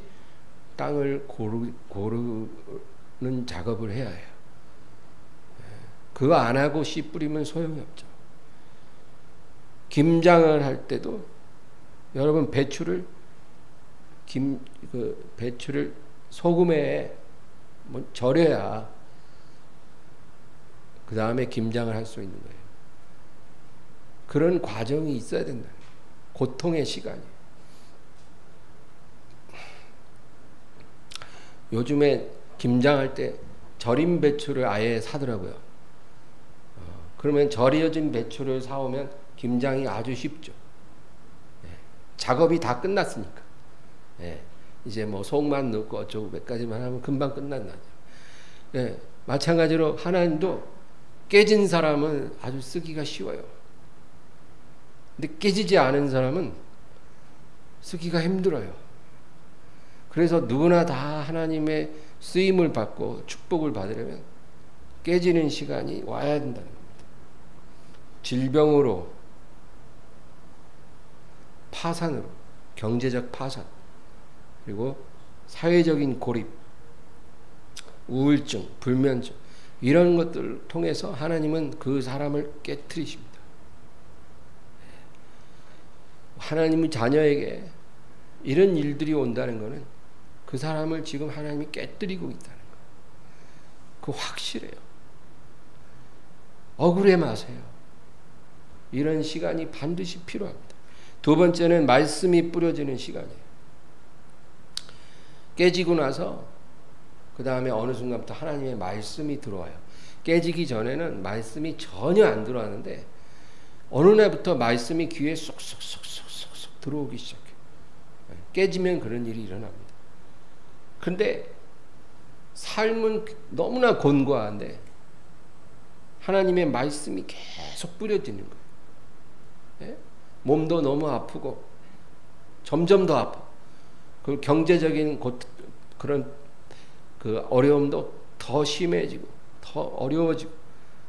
땅을 고르는 작업을 해야 해요. 그거 안 하고 씨 뿌리면 소용이 없죠. 김장을 할 때도 여러분 배추를 소금에 절여야 그 다음에 김장을 할 수 있는 거예요. 그런 과정이 있어야 된다. 고통의 시간이. 요즘에 김장할 때 절인 배추를 아예 사더라고요. 그러면 절여진 배추를 사오면 김장이 아주 쉽죠. 작업이 다 끝났으니까. 이제 속만 넣고 어쩌고 몇 가지만 하면 금방 끝난다죠. 마찬가지로 하나님도 깨진 사람은 아주 쓰기가 쉬워요. 근데 깨지지 않은 사람은 쓰기가 힘들어요. 그래서 누구나 다 하나님의 쓰임을 받고 축복을 받으려면 깨지는 시간이 와야 된다는 겁니다. 질병으로, 파산으로, 경제적 파산, 그리고 사회적인 고립, 우울증, 불면증, 이런 것들을 통해서 하나님은 그 사람을 깨트리십니다. 하나님의 자녀에게 이런 일들이 온다는 것은 그 사람을 지금 하나님이 깨뜨리고 있다는 거예요. 그거 확실해요. 억울해 마세요. 이런 시간이 반드시 필요합니다. 두 번째는 말씀이 뿌려지는 시간이에요. 깨지고 나서 그 다음에 어느 순간부터 하나님의 말씀이 들어와요. 깨지기 전에는 말씀이 전혀 안 들어왔는데 어느 날부터 말씀이 귀에 쏙쏙쏙쏙쏙 들어오기 시작해요. 깨지면 그런 일이 일어납니다. 근데 삶은 너무나 곤고한데 하나님의 말씀이 계속 뿌려지는 거예요. 예? 몸도 너무 아프고 점점 더 아파. 그 경제적인 그런 그 어려움도 더 심해지고 더 어려워지고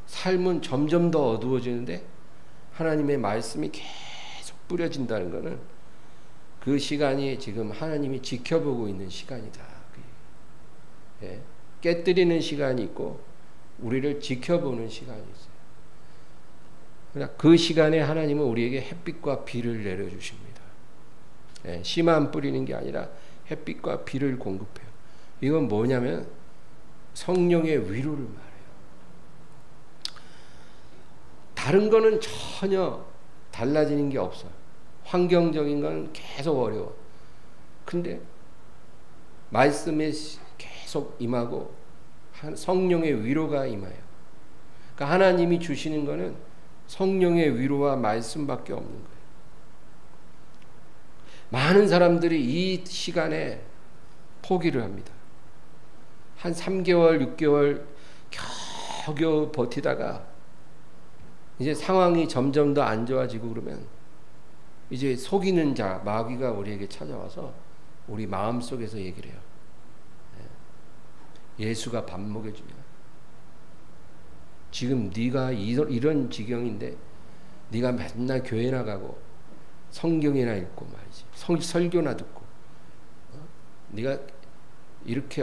삶은 점점 더 어두워지는데 하나님의 말씀이 계속 뿌려진다는 것은 그 시간이 지금 하나님이 지켜보고 있는 시간이다. 예? 깨뜨리는 시간이 있고 우리를 지켜보는 시간이 있어요. 그러나 그 시간에 하나님은 우리에게 햇빛과 비를 내려주십니다. 예? 씨만 뿌리는 게 아니라 햇빛과 비를 공급해요. 이건 뭐냐면 성령의 위로를 말해요. 다른 거는 전혀 달라지는 게 없어요. 환경적인 건 계속 어려워. 근데 말씀에 계속 임하고 성령의 위로가 임해요. 그러니까 하나님이 주시는 거는 성령의 위로와 말씀밖에 없는 거예요. 많은 사람들이 이 시간에 포기를 합니다. 한 3개월, 6개월 겨우겨우 버티다가 이제 상황이 점점 더 안 좋아지고 그러면 이제 속이는 자, 마귀가 우리에게 찾아와서 우리 마음속에서 얘기를 해요. 예수가 밥 먹여주냐? 지금 네가 이런 지경인데 네가 맨날 교회 나가고 성경이나 읽고 말이지 설교나 듣고 네가 이렇게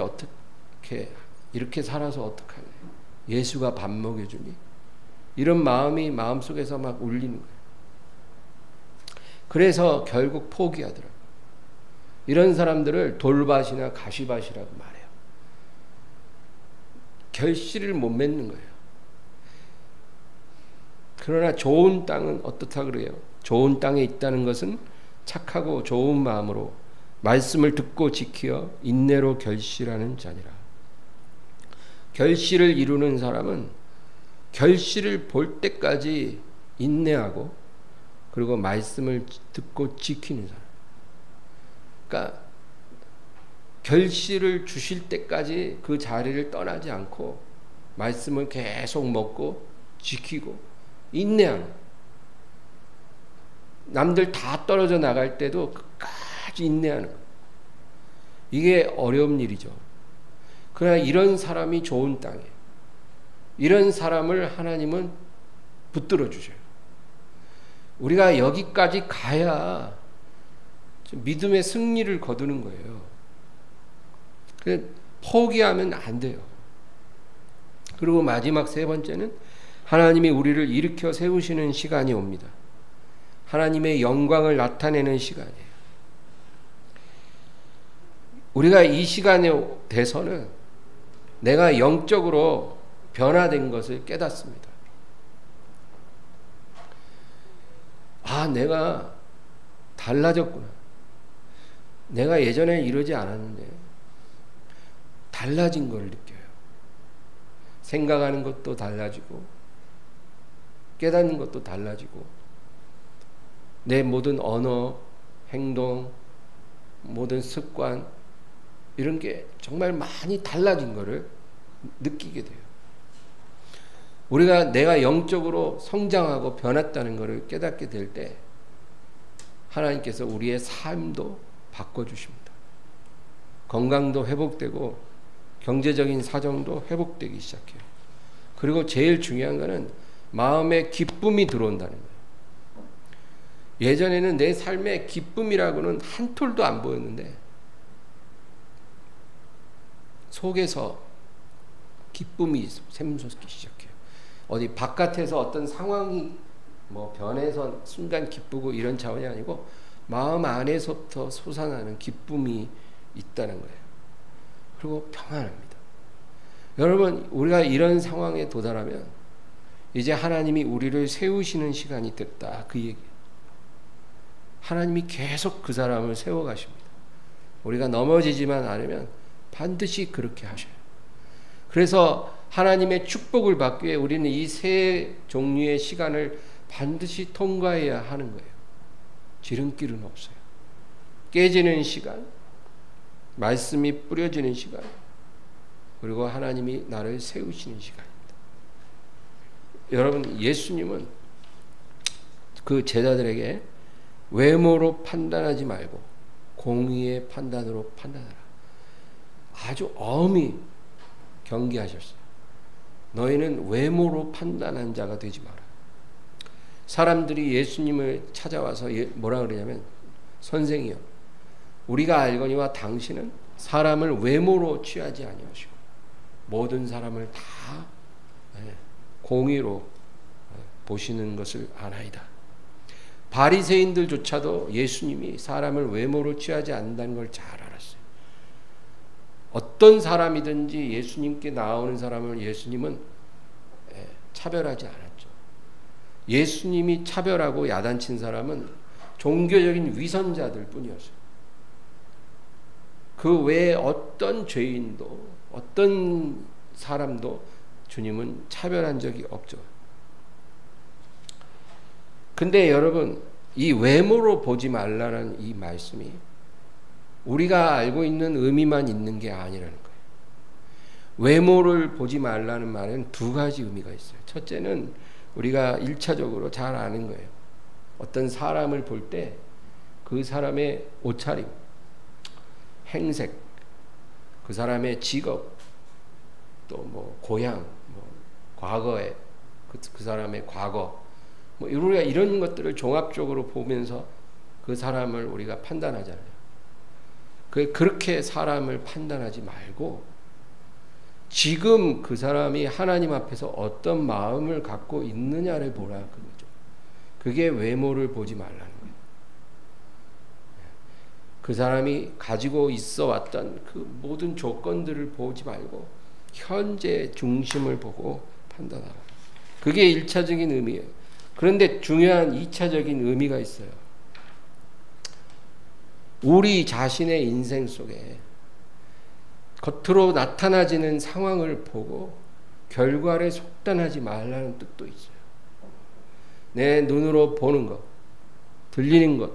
살아서 어떡하냐? 예수가 밥 먹여주니? 이런 마음이 마음속에서 막 울리는 거예요. 그래서 결국 포기하더라고요. 이런 사람들을 돌밭이나 가시밭이라고 말해요. 결실을 못 맺는 거예요. 그러나 좋은 땅은 어떻다 그래요? 좋은 땅에 있다는 것은 착하고 좋은 마음으로 말씀을 듣고 지키어 인내로 결실하는 자니라. 결실을 이루는 사람은 결실을 볼 때까지 인내하고 그리고 말씀을 듣고 지키는 사람. 그러니까 결실을 주실 때까지 그 자리를 떠나지 않고 말씀을 계속 먹고 지키고 인내하는. 남들 다 떨어져 나갈 때도 끝까지 인내하는. 이게 어려운 일이죠. 그러나 이런 사람이 좋은 땅이에요. 이런 사람을 하나님은 붙들어 주셔요. 우리가 여기까지 가야 믿음의 승리를 거두는 거예요. 포기하면 안 돼요. 그리고 마지막 세 번째는 하나님이 우리를 일으켜 세우시는 시간이 옵니다. 하나님의 영광을 나타내는 시간이에요. 우리가 이 시간에 돼서는 내가 영적으로 변화된 것을 깨닫습니다. 아, 내가 달라졌구나. 내가 예전에 이러지 않았는데 달라진 걸 느껴요. 생각하는 것도 달라지고 깨닫는 것도 달라지고 내 모든 언어, 행동, 모든 습관 이런 게 정말 많이 달라진 거를 느끼게 돼요. 우리가 내가 영적으로 성장하고 변했다는 것을 깨닫게 될 때 하나님께서 우리의 삶도 바꿔주십니다. 건강도 회복되고 경제적인 사정도 회복되기 시작해요. 그리고 제일 중요한 것은 마음에 기쁨이 들어온다는 거예요. 예전에는 내 삶에 기쁨이라고는 한 톨도 안 보였는데 속에서 기쁨이 샘솟기 시작해요. 어디 바깥에서 어떤 상황이 뭐 변해서 순간 기쁘고 이런 차원이 아니고 마음 안에서부터 솟아나는 기쁨이 있다는 거예요. 그리고 평안합니다. 여러분, 우리가 이런 상황에 도달하면 이제 하나님이 우리를 세우시는 시간이 됐다, 그 얘기예요. 하나님이 계속 그 사람을 세워가십니다. 우리가 넘어지지만 않으면 반드시 그렇게 하셔요. 그래서 하나님의 축복을 받기 위해 우리는 이 세 종류의 시간을 반드시 통과해야 하는 거예요. 지름길은 없어요. 깨지는 시간, 말씀이 뿌려지는 시간, 그리고 하나님이 나를 세우시는 시간입니다. 여러분, 예수님은 그 제자들에게 외모로 판단하지 말고 공의의 판단으로 판단하라. 아주 엄히 경계하셨어요. 너희는 외모로 판단한 자가 되지 마라. 사람들이 예수님을 찾아와서 뭐라 그러냐면, 선생이여, 우리가 알거니와 당신은 사람을 외모로 취하지 아니하시고 모든 사람을 다 공의로 보시는 것을 아나이다. 바리새인들조차도 예수님이 사람을 외모로 취하지 않는다는 걸 잘 알았어요. 어떤 사람이든지 예수님께 나오는 사람을 예수님은 차별하지 않았죠. 예수님이 차별하고 야단친 사람은 종교적인 위선자들 뿐이었어요. 그 외에 어떤 죄인도 어떤 사람도 주님은 차별한 적이 없죠. 근데 여러분, 이 외모로 보지 말라는 이 말씀이 우리가 알고 있는 의미만 있는 게 아니라는 거예요. 외모를 보지 말라는 말은 두 가지 의미가 있어요. 첫째는 우리가 1차적으로 잘 아는 거예요. 어떤 사람을 볼 때 그 사람의 옷차림, 행색, 그 사람의 직업, 또 뭐 고향, 뭐 과거에 그 사람의 과거, 뭐 우리가 이런 것들을 종합적으로 보면서 그 사람을 우리가 판단하잖아요. 그렇게 사람을 판단하지 말고 지금 그 사람이 하나님 앞에서 어떤 마음을 갖고 있느냐를 보라, 그거죠. 그게 외모를 보지 말라는 거예요. 그 사람이 가지고 있어 왔던 그 모든 조건들을 보지 말고 현재 중심을 보고 판단하라. 그게 1차적인 의미예요. 그런데 중요한 2차적인 의미가 있어요. 우리 자신의 인생 속에 겉으로 나타나지는 상황을 보고 결과를 속단하지 말라는 뜻도 있어요. 내 눈으로 보는 것, 들리는 것,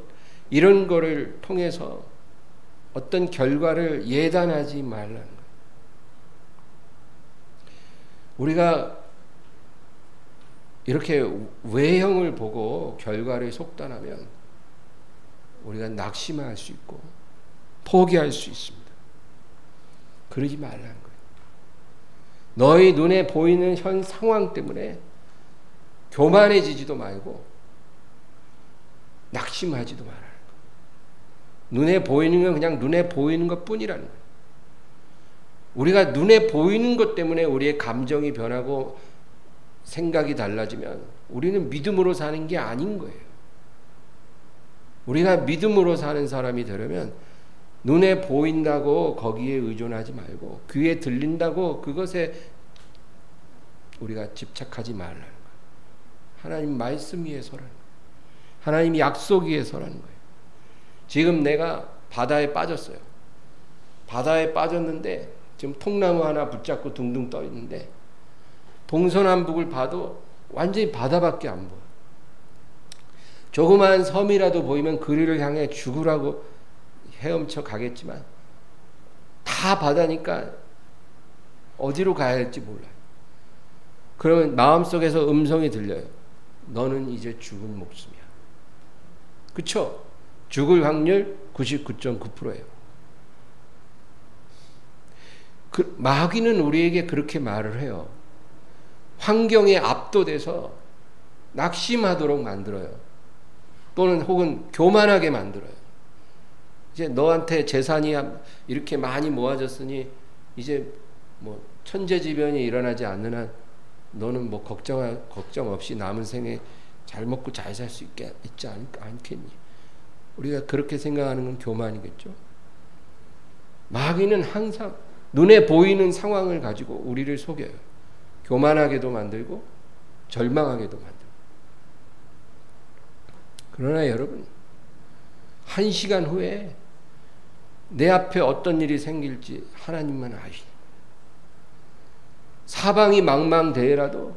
이런 거를 통해서 어떤 결과를 예단하지 말라는 거예요. 우리가 이렇게 외형을 보고 결과를 속단하면 우리가 낙심할 수 있고 포기할 수 있습니다. 그러지 말라는 거예요. 너희 눈에 보이는 현 상황 때문에 교만해지지도 말고 낙심하지도 말아요. 눈에 보이는 건 그냥 눈에 보이는 것 뿐이라는 거예요. 우리가 눈에 보이는 것 때문에 우리의 감정이 변하고 생각이 달라지면 우리는 믿음으로 사는 게 아닌 거예요. 우리가 믿음으로 사는 사람이 되려면 눈에 보인다고 거기에 의존하지 말고 귀에 들린다고 그것에 우리가 집착하지 말라는 거예요. 하나님 말씀 위에 서라는 거예요. 하나님 약속 위에 서라는 거예요. 지금 내가 바다에 빠졌어요. 바다에 빠졌는데 지금 통나무 하나 붙잡고 둥둥 떠 있는데 동서남북을 봐도 완전히 바다밖에 안 보여. 조그마한 섬이라도 보이면 그리를 향해 죽으라고 헤엄쳐 가겠지만 다 바다니까 어디로 가야 할지 몰라요. 그러면 마음속에서 음성이 들려요. 너는 이제 죽은 목숨이야. 그쵸? 죽을 확률 99.9%예요. 마귀는 우리에게 그렇게 말을 해요. 환경에 압도돼서 낙심하도록 만들어요. 또는 혹은 교만하게 만들어요. 이제 너한테 재산이 이렇게 많이 모아졌으니 이제 뭐 천재지변이 일어나지 않는 한 너는 뭐 걱정 없이 남은 생에 잘 먹고 잘 살 수 있지 않겠니? 우리가 그렇게 생각하는 건 교만이겠죠. 마귀는 항상 눈에 보이는 상황을 가지고 우리를 속여요. 교만하게도 만들고 절망하게도 만들고. 그러나 여러분, 1시간 후에 내 앞에 어떤 일이 생길지 하나님만 아시니, 사방이 망망대해라도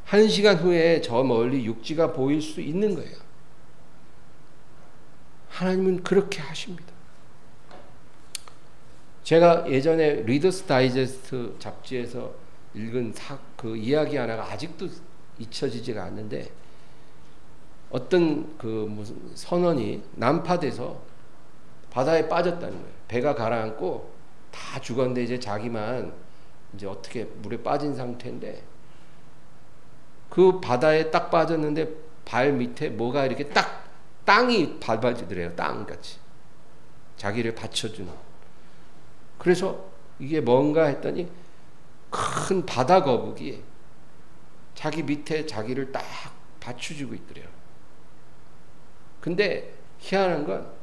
1시간 후에 저 멀리 육지가 보일 수 있는 거예요. 하나님은 그렇게 하십니다. 제가 예전에 리더스 다이제스트 잡지에서 읽은 그 이야기 하나가 아직도 잊혀지지가 않는데, 어떤 그 무슨 선원이 난파돼서 바다에 빠졌다는 거예요. 배가 가라앉고 다 죽었는데 이제 자기만 이제 어떻게 물에 빠진 상태인데, 그 바다에 딱 빠졌는데 발 밑에 뭐가 이렇게 딱 땅이 밟아지더래요. 땅같이 자기를 받쳐주는. 그래서 이게 뭔가 했더니 큰 바다 거북이 자기 밑에 자기를 딱 받쳐주고 있더래요. 근데 희한한 건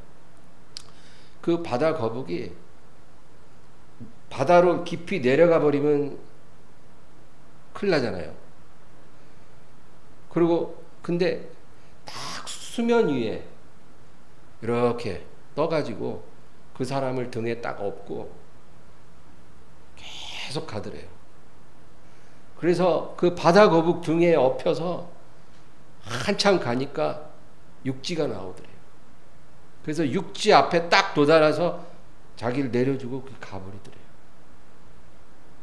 그 바다 거북이 바다로 깊이 내려가 버리면 큰일 나잖아요. 그리고 근데 딱 수면 위에 이렇게 떠가지고 그 사람을 등에 딱 업고 계속 가더래요. 그래서 그 바다 거북 등에 업혀서 한참 가니까 육지가 나오더래요. 그래서 육지 앞에 딱 도달해서 자기를 내려주고 가버리더래요.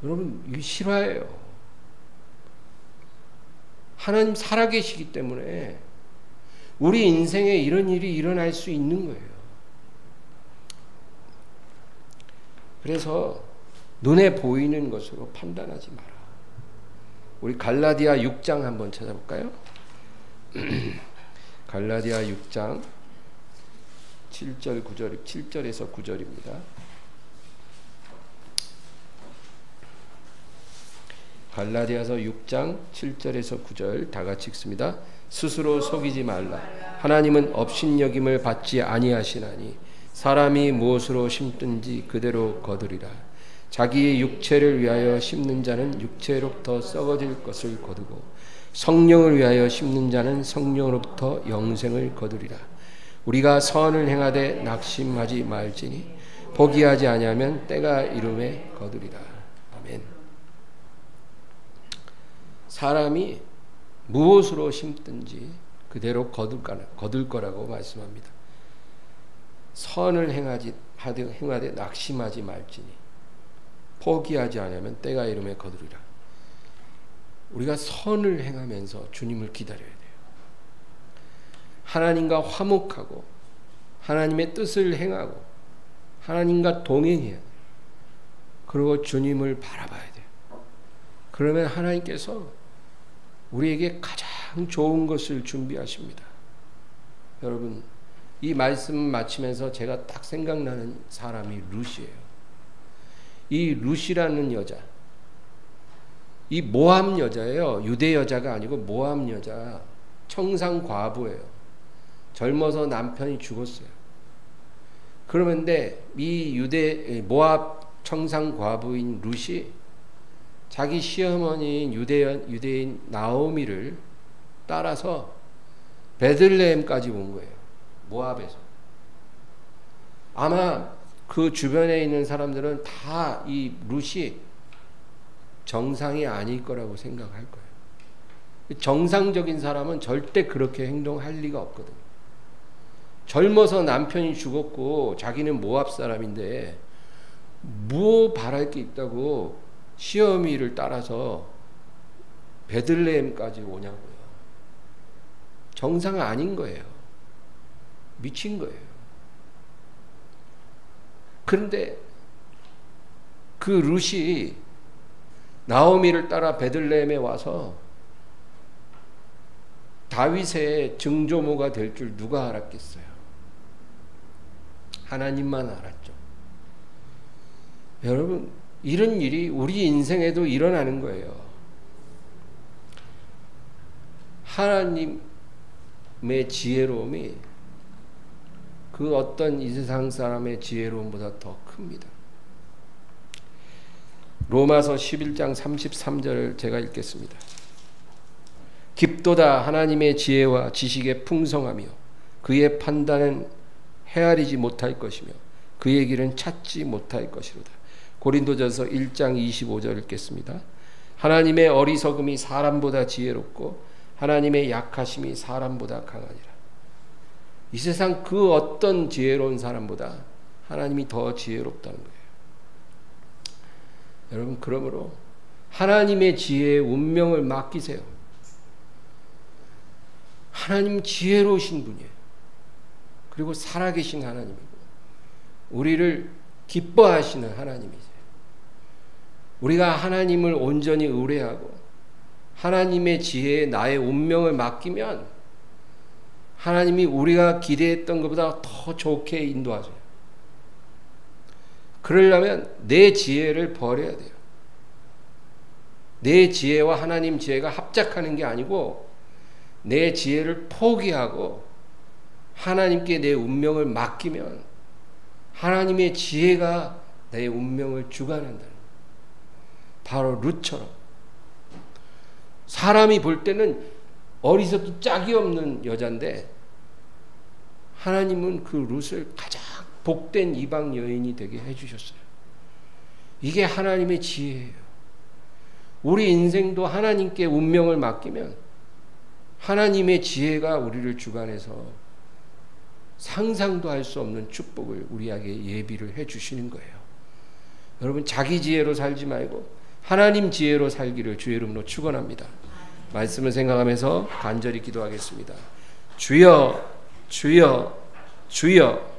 여러분, 이 실화예요. 하나님 살아계시기 때문에 우리 인생에 이런 일이 일어날 수 있는 거예요. 그래서 눈에 보이는 것으로 판단하지 마라. 우리 갈라디아 6장 한번 찾아볼까요? 갈라디아 6장 7절 9절 7절에서 9절입니다. 갈라디아서 6장 7절에서 9절 다 같이 읽습니다. 스스로 속이지 말라. 하나님은 업신여김을 받지 아니하시나니 사람이 무엇으로 심든지 그대로 거두리라. 자기의 육체를 위하여 심는 자는 육체로부터 썩어질 것을 거두고 성령을 위하여 심는 자는 성령으로부터 영생을 거두리라. 우리가 선을 행하되 낙심하지 말지니 포기하지 아니하면 때가 이름에 거두리라. 아멘. 사람이 무엇으로 심든지 그대로 거둘 거라고 말씀합니다. 선을 행하되 낙심하지 말지니 포기하지 않으면 때가 이름에 거두리라. 우리가 선을 행하면서 주님을 기다려야 돼요. 하나님과 화목하고 하나님의 뜻을 행하고 하나님과 동행해야 돼요. 그리고 주님을 바라봐야 돼요. 그러면 하나님께서 우리에게 가장 좋은 것을 준비하십니다. 여러분, 이 말씀 마치면서 제가 딱 생각나는 사람이 룻이에요. 이 룻이라는 여자, 이 모압 여자예요. 유대 여자가 아니고 모압 여자, 청상 과부예요. 젊어서 남편이 죽었어요. 그런데 이 모압 청상 과부인 룻이 자기 시어머니인 유대인 나오미를 따라서 베들레헴까지 온 거예요. 모압에서. 아마 그 주변에 있는 사람들은 다 이 룻이 정상이 아닐 거라고 생각할 거예요. 정상적인 사람은 절대 그렇게 행동할 리가 없거든요. 젊어서 남편이 죽었고 자기는 모압 사람인데 뭐 바랄 게 있다고 시어미를 따라서 베들레헴까지 오냐고요. 정상 아닌 거예요. 미친 거예요. 그런데 그 룻이 나오미를 따라 베들레헴에 와서 다윗의 증조모가 될 줄 누가 알았겠어요? 하나님만 알았죠. 여러분, 이런 일이 우리 인생에도 일어나는 거예요. 하나님의 지혜로움이 그 어떤 이 세상 사람의 지혜로움보다 더 큽니다. 로마서 11장 33절을 제가 읽겠습니다. 깊도다 하나님의 지혜와 지식의 풍성하며 그의 판단은 헤아리지 못할 것이며 그의 길은 찾지 못할 것이로다. 고린도전서 1장 25절 읽겠습니다. 하나님의 어리석음이 사람보다 지혜롭고 하나님의 약하심이 사람보다 강하니라. 이 세상 그 어떤 지혜로운 사람보다 하나님이 더 지혜롭다는 거예요. 여러분, 그러므로 하나님의 지혜에 운명을 맡기세요. 하나님 지혜로우신 분이에요. 그리고 살아계신 하나님이고 우리를 기뻐하시는 하나님이세요. 우리가 하나님을 온전히 의뢰하고 하나님의 지혜에 나의 운명을 맡기면 하나님이 우리가 기대했던 것보다 더 좋게 인도하세요. 그러려면 내 지혜를 버려야 돼요. 내 지혜와 하나님 지혜가 합작하는 게 아니고 내 지혜를 포기하고 하나님께 내 운명을 맡기면 하나님의 지혜가 내 운명을 주관한다는 거예요. 바로 룻처럼. 사람이 볼 때는 어리석기 짝이 없는 여잔데 하나님은 그 룻을 가장 복된 이방 여인이 되게 해주셨어요. 이게 하나님의 지혜예요. 우리 인생도 하나님께 운명을 맡기면 하나님의 지혜가 우리를 주관해서 상상도 할 수 없는 축복을 우리에게 예비를 해주시는 거예요. 여러분, 자기 지혜로 살지 말고 하나님 지혜로 살기를 주의 이름으로 축원합니다. 말씀을 생각하면서 간절히 기도하겠습니다. 주여, 주여, 주여.